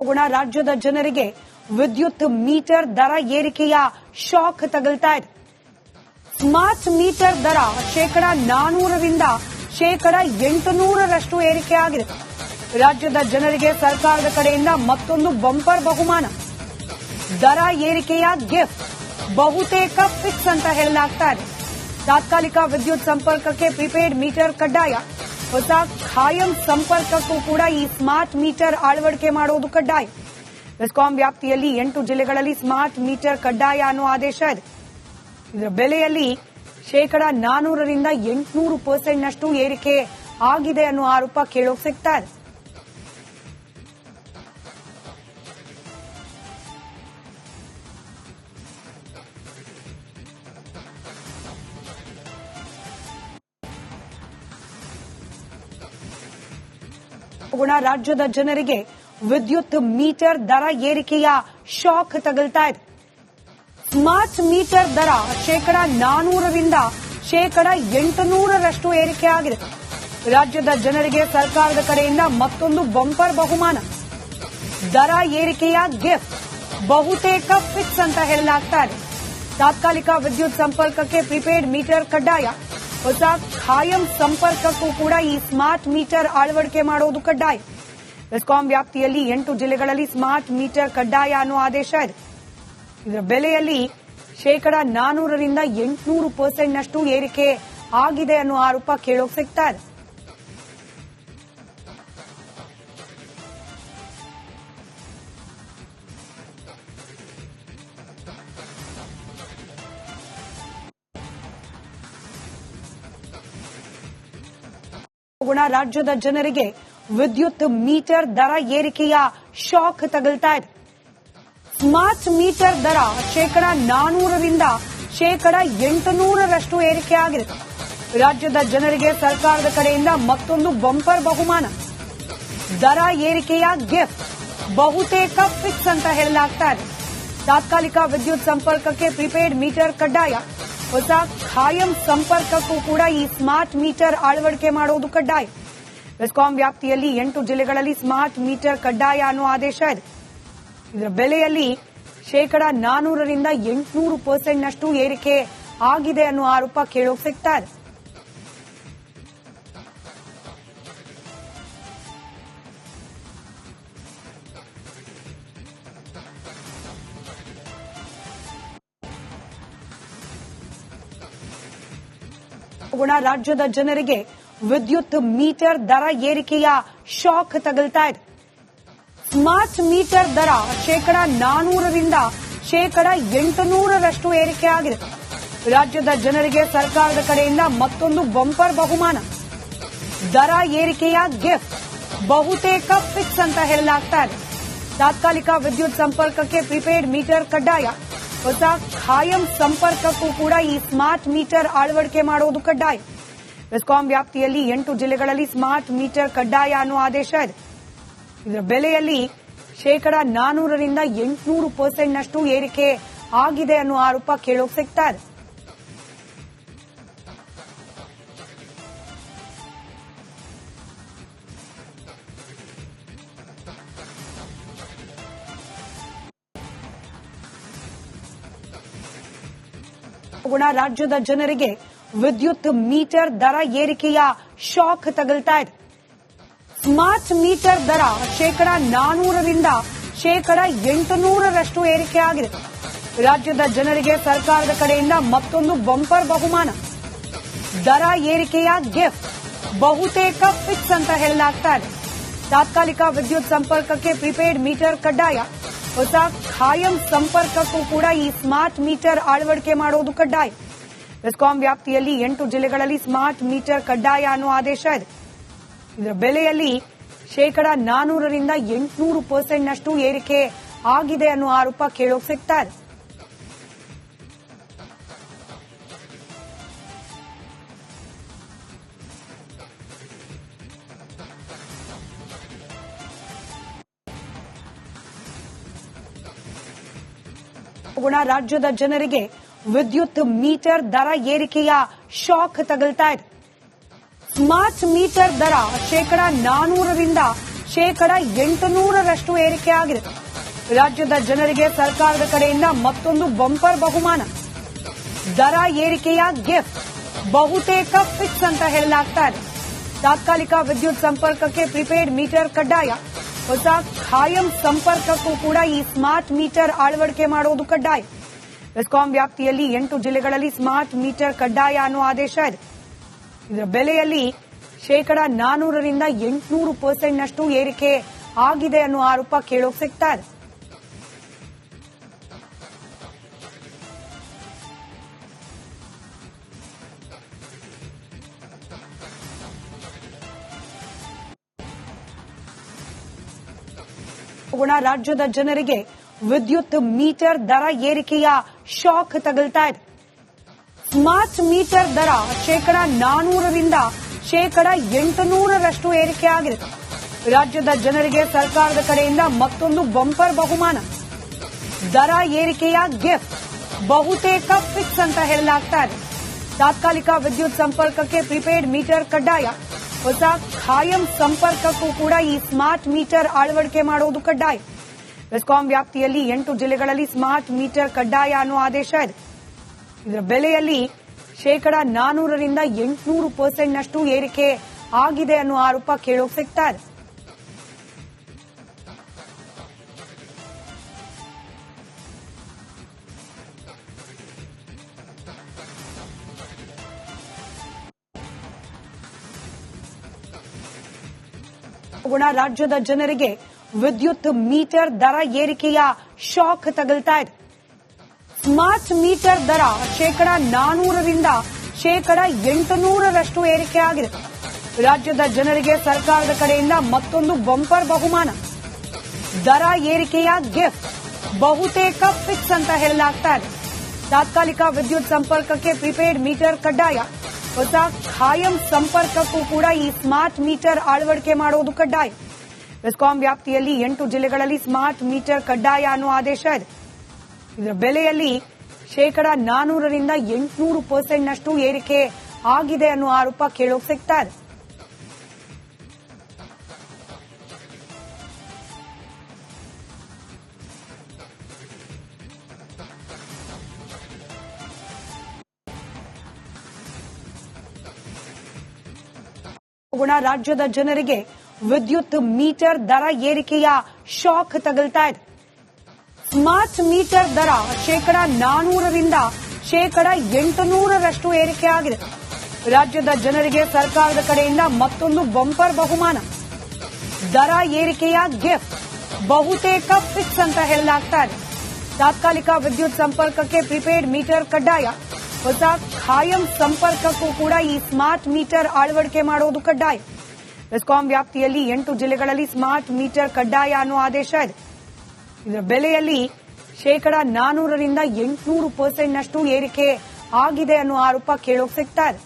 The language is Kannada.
ಗುಣ ರಾಜ್ಯದ ಜನರಿಗೆ ವಿದ್ಯುತ್ ಮೀಟರ್ ದರ ಏರಿಕೆಯ ಶಾಕ್ ತಗುಲ್ತಾ ಇದೆ. ಸ್ಮಾರ್ಟ್ ಮೀಟರ್ ದರ ಶೇಕಡಾ 400ರಿಂದ ಶೇಕಡಾ 800ರಷ್ಟು ಏರಿಕೆಯಾಗಿದೆ. ರಾಜ್ಯದ ಜನರಿಗೆ ಸರ್ಕಾರದ ಕಡೆಯಿಂದ ಮತ್ತೊಂದು ಬಂಪರ್ ಬಹುಮಾನ. ದರ ಏರಿಕೆಯ ಗಿಫ್ಟ್ ಬಹುತೇಕ ಫಿಕ್ಸ್ ಅಂತ ಹೇಳಲಾಗ್ತಾ ಇದೆ. ತಾತ್ಕಾಲಿಕ ವಿದ್ಯುತ್ ಸಂಪರ್ಕಕ್ಕೆ ಪ್ರಿಪೇಡ್ ಮೀಟರ್ ಕಡ್ಡಾಯ. ಹೊಸ ಖಾಯಂ ಸಂಪರ್ಕಕ್ಕೂ ಕೂಡ ಈ ಸ್ಮಾರ್ಟ್ ಮೀಟರ್ ಅಳವಡಿಕೆ ಮಾಡುವುದು ಕಡ್ಡಾಯ. ಬೆಸ್ಕಾಂ ವ್ಯಾಪ್ತಿಯಲ್ಲಿ 8 ಜಿಲ್ಲೆಗಳಲ್ಲಿ ಸ್ಮಾರ್ಟ್ ಮೀಟರ್ ಕಡ್ಡಾಯ ಅನ್ನೋ ಆದೇಶ ಇದೆ. ಇದರ ಬೆಲೆಯಲ್ಲಿ ಶೇಕಡಾ 400ರಿಂದ 800% ಏರಿಕೆ ಆಗಿದೆ ಅನ್ನೋ ಆರೋಪ ಕೇಳೋಕ್ ಸಿಗ್ತಾ ಇದೆ. ಗುಣ ರಾಜ್ಯದ ಜನರಿಗೆ ವಿದ್ಯುತ್ ಮೀಟರ್ ದರ ಏರಿಕೆಯ ಶಾಕ್ ತಗುಲ್ತಾ ಇದೆ. ಸ್ಮಾರ್ಟ್ ಮೀಟರ್ ದರ ಶೇಕಡಾ 400ರಿಂದ ಶೇಕಡಾ 800ರಷ್ಟು ಏರಿಕೆಯಾಗಿದೆ. ರಾಜ್ಯದ ಜನರಿಗೆ ಸರ್ಕಾರದ ಕಡೆಯಿಂದ ಮತ್ತೊಂದು ಬಂಪರ್ ಬಹುಮಾನ. ದರ ಏರಿಕೆಯ ಗಿಫ್ಟ್ ಬಹುತೇಕ ಫಿಕ್ಸ್ ಅಂತ ಹೇಳಲಾಗ್ತಾ ಇದೆ. ತಾತ್ಕಾಲಿಕ ವಿದ್ಯುತ್ ಸಂಪರ್ಕಕ್ಕೆ ಪ್ರಿಪೇಡ್ ಮೀಟರ್ ಕಡ್ಡಾಯ. ಹೊಸ ಖಾಯಂ ಸಂಪರ್ಕಕ್ಕೂ ಕೂಡ ಈ ಸ್ಮಾರ್ಟ್ ಮೀಟರ್ ಅಳವಡಿಕೆ ಮಾಡುವುದು ಕಡ್ಡಾಯ. ಬೆಸ್ಕಾಂ ವ್ಯಾಪ್ತಿಯಲ್ಲಿ 8 ಜಿಲ್ಲೆಗಳಲ್ಲಿ ಸ್ಮಾರ್ಟ್ ಮೀಟರ್ ಕಡ್ಡಾಯ ಅನ್ನೋ ಆದೇಶ ಇದೆ. ಇದರ ಬೆಲೆಯಲ್ಲಿ ಶೇಕಡಾ 400ರಿಂದ 800% ಏರಿಕೆ ಆಗಿದೆ ಅನ್ನೋ ಆರೋಪ ಕೇಳೋಕ್ ಸಿಗ್ತಾ ಇದೆ. ಗುಣ ರಾಜ್ಯದ ಜನರಿಗೆ ವಿದ್ಯುತ್ ಮೀಟರ್ ದರ ಏರಿಕೆಯ ಶಾಕ್ ತಗುಲ್ತಾ ಇದೆ. ಸ್ಮಾರ್ಟ್ ಮೀಟರ್ ದರ ಶೇಕಡಾ 400ರಿಂದ ಶೇಕಡಾ 800ರಷ್ಟು ಏರಿಕೆಯಾಗಿದೆ. ರಾಜ್ಯದ ಜನರಿಗೆ ಸರ್ಕಾರದ ಕಡೆಯಿಂದ ಮತ್ತೊಂದು ಬಂಪರ್ ಬಹುಮಾನ. ದರ ಏರಿಕೆಯ ಗಿಫ್ಟ್ ಬಹುತೇಕ ಫಿಕ್ಸ್ ಅಂತ ಹೇಳಲಾಗ್ತಾ ಇದೆ. ತಾತ್ಕಾಲಿಕ ವಿದ್ಯುತ್ ಸಂಪರ್ಕಕ್ಕೆ ಪ್ರಿಪೇಡ್ ಮೀಟರ್ ಕಡ್ಡಾಯ. ಹೊಸ ಖಾಯಂ ಸಂಪರ್ಕಕ್ಕೂ ಕೂಡ ಈ ಸ್ಮಾರ್ಟ್ ಮೀಟರ್ ಅಳವಡಿಕೆ ಮಾಡುವುದು ಕಡ್ಡಾಯ. ಬೆಸ್ಕಾಂ ವ್ಯಾಪ್ತಿಯಲ್ಲಿ 8 ಜಿಲ್ಲೆಗಳಲ್ಲಿ ಸ್ಮಾರ್ಟ್ ಮೀಟರ್ ಕಡ್ಡಾಯ ಅನ್ನೋ ಆದೇಶ ಇದೆ. ಇದರ ಬೆಲೆಯಲ್ಲಿ ಶೇಕಡಾ 400ರಿಂದ 800% ಏರಿಕೆ ಆಗಿದೆ ಅನ್ನೋ ಆರೋಪ ಕೇಳೋಕ್ ಸಿಗ್ತಾ ಇದೆ. ಗುಣ ರಾಜ್ಯದ ಜನರಿಗೆ ವಿದ್ಯುತ್ ಮೀಟರ್ ದರ ಏರಿಕೆಯ ಶಾಕ್ ತಗುಲ್ತಾ ಇದೆ. ಸ್ಮಾರ್ಟ್ ಮೀಟರ್ ದರ ಶೇಕಡಾ 400ರಿಂದ ಶೇಕಡಾ 800ರಷ್ಟು ಏರಿಕೆಯಾಗಿದೆ. ರಾಜ್ಯದ ಜನರಿಗೆ ಸರ್ಕಾರದ ಕಡೆಯಿಂದ ಮತ್ತೊಂದು ಬಂಪರ್ ಬಹುಮಾನ. ದರ ಏರಿಕೆಯ ಗಿಫ್ಟ್ ಬಹುತೇಕ ಫಿಕ್ಸ್ ಅಂತ ಹೇಳಲಾಗ್ತಾ ಇದೆ. ತಾತ್ಕಾಲಿಕ ವಿದ್ಯುತ್ ಸಂಪರ್ಕಕ್ಕೆ ಪ್ರಿಪೇಡ್ ಮೀಟರ್ ಕಡ್ಡಾಯ. ಹೊಸ ಖಾಯಂ ಸಂಪರ್ಕಕ್ಕೂ ಕೂಡ ಈ ಸ್ಮಾರ್ಟ್ ಮೀಟರ್ ಅಳವಡಿಕೆ ಮಾಡುವುದು ಕಡ್ಡಾಯ. ಬೆಸ್ಕಾಂ ವ್ಯಾಪ್ತಿಯಲ್ಲಿ 8 ಜಿಲ್ಲೆಗಳಲ್ಲಿ ಸ್ಮಾರ್ಟ್ ಮೀಟರ್ ಕಡ್ಡಾಯ ಅನ್ನೋ ಆದೇಶ ಇದೆ. ಇದರ ಬೆಲೆಯಲ್ಲಿ ಶೇಕಡಾ 400ರಿಂದ 800% ಏರಿಕೆ ಆಗಿದೆ ಅನ್ನೋ ಆರೋಪ ಕೇಳೋಕ್ ಸಿಗ್ತಾ ಇದೆ. ಗುಣ ರಾಜ್ಯದ ಜನರಿಗೆ ವಿದ್ಯುತ್ ಮೀಟರ್ ದರ ಏರಿಕೆಯ ಶಾಕ್ ತಗುಲ್ತಾ ಇದೆ. ಸ್ಮಾರ್ಟ್ ಮೀಟರ್ ದರ ಶೇಕಡಾ 400ರಿಂದ ಶೇಕಡಾ 800ರಷ್ಟು ಏರಿಕೆಯಾಗಿದೆ. ರಾಜ್ಯದ ಜನರಿಗೆ ಸರ್ಕಾರದ ಕಡೆಯಿಂದ ಮತ್ತೊಂದು ಬಂಪರ್ ಬಹುಮಾನ. ದರ ಏರಿಕೆಯ ಗಿಫ್ಟ್ ಬಹುತೇಕ ಫಿಕ್ಸ್ ಅಂತ ಹೇಳಲಾಗ್ತಾ ಇದೆ. ತಾತ್ಕಾಲಿಕ ವಿದ್ಯುತ್ ಸಂಪರ್ಕಕ್ಕೆ ಪ್ರಿಪೇಡ್ ಮೀಟರ್ ಕಡ್ಡಾಯ. ಹೊಸ ಖಾಯಂ ಸಂಪರ್ಕಕ್ಕೂ ಕೂಡ ಈ ಸ್ಮಾರ್ಟ್ ಮೀಟರ್ ಅಳವಡಿಕೆ ಮಾಡುವುದು ಕಡ್ಡಾಯ. ಬೆಸ್ಕಾಂ ವ್ಯಾಪ್ತಿಯಲ್ಲಿ 8 ಜಿಲ್ಲೆಗಳಲ್ಲಿ ಸ್ಮಾರ್ಟ್ ಮೀಟರ್ ಕಡ್ಡಾಯ ಅನ್ನೋ ಆದೇಶ ಇದೆ. ಇದರ ಬೆಲೆಯಲ್ಲಿ ಶೇಕಡಾ 400ರಿಂದ 800% ಏರಿಕೆ ಆಗಿದೆ ಅನ್ನೋ ಆರೋಪ ಕೇಳೋಕ್ ಸಿಗ್ತಾ ಇದೆ. ಗುಣ ರಾಜ್ಯದ ಜನರಿಗೆ ವಿದ್ಯುತ್ ಮೀಟರ್ ದರ ಏರಿಕೆಯ ಶಾಕ್ ತಗುಲ್ತಾ ಇದೆ. ಸ್ಮಾರ್ಟ್ ಮೀಟರ್ ದರ ಶೇಕಡಾ 400ರಿಂದ ಶೇಕಡ 800ರಷ್ಟು ಏರಿಕೆ ಆಗಿದೆ. ರಾಜ್ಯದ ಜನರಿಗೆ ಸರ್ಕಾರದ ಕಡೆಯಿಂದ ಮತ್ತೊಂದು ಬಂಪರ್ ಬಹುಮಾನ. ದರ ಏರಿಕೆಯ ಗಿಫ್ಟ್ ಬಹುತೇಕ ಫಿಕ್ಸ್ ಅಂತ ಹೇಳಲಾಗ್ತಾ ಇದೆ. ತಾತ್ಕಾಲಿಕ ವಿದ್ಯುತ್ ಸಂಪರ್ಕಕ್ಕೆ ಪ್ರಿಪೇಡ್ ಮೀಟರ್ ಕಡ್ಡಾಯ. ಹೊಸ ಖಾಯಂ ಸಂಪರ್ಕಕ್ಕೂ ಕೂಡ ಈ ಸ್ಮಾರ್ಟ್ ಮೀಟರ್ ಅಳವಡಿಕೆ ಮಾಡುವುದು ಕಡ್ಡಾಯ. ಬೆಸ್ಕಾಂ ವ್ಯಾಪ್ತಿಯಲ್ಲಿ 8 ಜಿಲ್ಲೆಗಳಲ್ಲಿ ಸ್ಮಾರ್ಟ್ ಮೀಟರ್ ಕಡ್ಡಾಯ ಅನ್ನೋ ಆದೇಶ ಇದೆ. ಇದರ ಬೆಲೆಯಲ್ಲಿ ಶೇಕಡ 400ರಿಂದ 800%ನಷ್ಟು ಏರಿಕೆ ಆಗಿದೆ ಅನ್ನೋ ಆರೋಪ ಕೇಳೋಕ್ ಸಿಗ್ತಾ ಇದೆ. ರಾಜ್ಯದ ಜನರಿಗೆ ವಿದ್ಯುತ್ ಮೀಟರ್ ದರ ಏರಿಕೆಯ ಶಾಕ್ ತಗುಲ್ತಾ ಇದೆ. ಸ್ಮಾರ್ಟ್ ಮೀಟರ್ ದರ ಶೇಕಡ 400ರಿಂದ ಶೇಕಡ 800ರಷ್ಟು ಏರಿಕೆ ಆಗಿದೆ. ರಾಜ್ಯದ ಜನರಿಗೆ ಸರ್ಕಾರದ ಕಡೆಯಿಂದ ಮತ್ತೊಂದು ಬಂಪರ್ ಬಹುಮಾನ. ದರ ಏರಿಕೆಯ ಗಿಫ್ಟ್ ಬಹುತೇಕ ಫಿಕ್ಸ್ ಅಂತ ಹೇಳಲಾಗ್ತಾ ಇದೆ. ತಾತ್ಕಾಲಿಕ ವಿದ್ಯುತ್ ಸಂಪರ್ಕಕ್ಕೆ ಪ್ರಿಪೇಡ್ ಮೀಟರ್ ಕಡ್ಡಾಯ. ಹೊಸ ಖಾಯಂ ಸಂಪರ್ಕಕ್ಕೂ ಕೂಡ ಈ ಸ್ಮಾರ್ಟ್ ಮೀಟರ್ ಅಳವಡಿಕೆ ಮಾಡುವುದು ಕಡ್ಡಾಯ. ಬೆಸ್ಕಾಂ ವ್ಯಾಪ್ತಿಯಲ್ಲಿ 8 ಜಿಲ್ಲೆಗಳಲ್ಲಿ ಸ್ಮಾರ್ಟ್ ಮೀಟರ್ ಕಡ್ಡಾಯ ಅನ್ನೋ ಆದೇಶ ಇದೆ. ಇದರ ಬೆಲೆಯಲ್ಲಿ ಶೇಕಡ 400ರಿಂದ 800%ನಷ್ಟು ಏರಿಕೆ ಆಗಿದೆ ಅನ್ನೋ ಆರೋಪ ಕೇಳೋಕ್ ಸಿಗ್ತಾ ಇದೆ. ರಾಜ್ಯದ ಜನರಿಗೆ ವಿದ್ಯುತ್ ಮೀಟರ್ ದರ ಏರಿಕೆಯ ಶಾಕ್ ತಗುಲ್ತಾ ಇದೆ. ಸ್ಮಾರ್ಟ್ ಮೀಟರ್ ದರ ಶೇಕಡ 400ರಿಂದ ಶೇಕಡ 800ರಷ್ಟು ಏರಿಕೆ ಆಗಿದೆ. ರಾಜ್ಯದ ಜನರಿಗೆ ಸರ್ಕಾರದ ಕಡೆಯಿಂದ ಮತ್ತೊಂದು ಬಂಪರ್ ಬಹುಮಾನ. ದರ ಏರಿಕೆಯ ಗಿಫ್ಟ್ ಬಹುತೇಕ ಫಿಕ್ಸ್ ಅಂತ ಹೇಳಲಾಗ್ತಾ ಇದೆ. ತಾತ್ಕಾಲಿಕ ವಿದ್ಯುತ್ ಸಂಪರ್ಕಕ್ಕೆ ಪ್ರಿಪೇಡ್ ಮೀಟರ್ ಕಡ್ಡಾಯ. ಹೊಸ ಖಾಯಂ ಸಂಪರ್ಕಕ್ಕೂ ಕೂಡ ಈ ಸ್ಮಾರ್ಟ್ ಮೀಟರ್ ಅಳವಡಿಕೆ ಮಾಡುವುದು ಕಡ್ಡಾಯ. ಬೆಸ್ಕಾಂ ವ್ಯಾಪ್ತಿಯಲ್ಲಿ 8 ಜಿಲ್ಲೆಗಳಲ್ಲಿ ಸ್ಮಾರ್ಟ್ ಮೀಟರ್ ಕಡ್ಡಾಯ ಅನ್ನೋ ಆದೇಶ ಇದೆ. ಇದರ ಬೆಲೆಯಲ್ಲಿ ಶೇಕಡ 400ರಿಂದ 800%ನಷ್ಟು ಏರಿಕೆ ಆಗಿದೆ ಅನ್ನೋ ಆರೋಪ ಕೇಳೋಕ್ ಸಿಗ್ತಾ ಇದೆ. ಉಗುಣ ರಾಜ್ಯದ ಜನರಿಗೆ ವಿದ್ಯುತ್ ಮೀಟರ್ ದರ ಏರಿಕೆಯ ಶಾಕ್ ತಗುಲ್ತಾ ಇದೆ. ಸ್ಮಾರ್ಟ್ ಮೀಟರ್ ದರ ಶೇಕಡ 400ರಿಂದ ಶೇಕಡ 800ರಷ್ಟು ಏರಿಕೆ ಆಗಿದೆ. ರಾಜ್ಯದ ಜನರಿಗೆ ಸರ್ಕಾರದ ಕಡೆಯಿಂದ ಮತ್ತೊಂದು ಬಂಪರ್ ಬಹುಮಾನ. ದರ ಏರಿಕೆಯ ಗಿಫ್ಟ್ ಬಹುತೇಕ ಫಿಕ್ಸ್ ಅಂತ ಹೇಳಲಾಗ್ತಾ ಇದೆ. ತಾತ್ಕಾಲಿಕ ವಿದ್ಯುತ್ ಸಂಪರ್ಕಕ್ಕೆ ಪ್ರಿಪೇಡ್ ಮೀಟರ್ ಕಡ್ಡಾಯ. ಹೊಸ ಖಾಯಂ ಸಂಪರ್ಕಕ್ಕೂ ಕೂಡ ಈ ಸ್ಮಾರ್ಟ್ ಮೀಟರ್ ಅಳವಡಿಕೆ ಮಾಡುವುದು ಕಡ್ಡಾಯ. ಬೆಸ್ಕಾಂ ವ್ಯಾಪ್ತಿಯಲ್ಲಿ 8 ಜಿಲ್ಲೆಗಳಲ್ಲಿ ಸ್ಮಾರ್ಟ್ ಮೀಟರ್ ಕಡ್ಡಾಯ ಅನ್ನೋ ಆದೇಶ ಇದೆ. ಇದರ ಬೆಲೆಯಲ್ಲಿ ಶೇಕಡ 400ರಿಂದ 800%ನಷ್ಟು ಏರಿಕೆ ಆಗಿದೆ ಅನ್ನೋ ಆರೋಪ ಕೇಳೋಕ್ ಸಿಗ್ತಾ ಇದೆ. ರಾಜ್ಯದ ಜನರಿಗೆ ವಿದ್ಯುತ್ ಮೀಟರ್ ದರ ಏರಿಕೆಯ ಶಾಕ್ ತಗುಲ್ತಾ ಇದೆ. ಸ್ಮಾರ್ಟ್ ಮೀಟರ್ ದರ ಶೇಕಡ 400ರಿಂದ ಶೇಕಡ 800ರಷ್ಟು ಏರಿಕೆ ಆಗಿದೆ. ರಾಜ್ಯದ ಜನರಿಗೆ ಸರ್ಕಾರದ ಕಡೆಯಿಂದ ಮತ್ತೊಂದು ಬಂಪರ್ ಬಹುಮಾನ. ದರ ಏರಿಕೆಯ ಗಿಫ್ಟ್ ಬಹುತೇಕ ಫಿಕ್ಸ್ ಅಂತ ಹೇಳಲಾಗ್ತಾ ಇದೆ. ತಾತ್ಕಾಲಿಕ ವಿದ್ಯುತ್ ಸಂಪರ್ಕಕ್ಕೆ ಪ್ರಿಪೇಡ್ ಮೀಟರ್ ಕಡ್ಡಾಯ. ಹೊಸ ಖಾಯಂ ಸಂಪರ್ಕಕ್ಕೂ ಕೂಡ ಈ ಸ್ಮಾರ್ಟ್ ಮೀಟರ್ ಅಳವಡಿಕೆ ಮಾಡುವುದು ಕಡ್ಡಾಯ. ಬೆಸ್ಕಾಂ ವ್ಯಾಪ್ತಿಯಲ್ಲಿ 8 ಜಿಲ್ಲೆಗಳಲ್ಲಿ ಸ್ಮಾರ್ಟ್ ಮೀಟರ್ ಕಡ್ಡಾಯ ಅನ್ನೋ ಆದೇಶ ಇದೆ. ಇದರ ಬೆಲೆಯಲ್ಲಿ ಶೇಕಡ 400ರಿಂದ 800%ನಷ್ಟು ಏರಿಕೆ ಆಗಿದೆ ಅನ್ನೋ ಆರೋಪ ಕೇಳೋಕ್ ಸಿಗ್ತಾ ಇದೆ.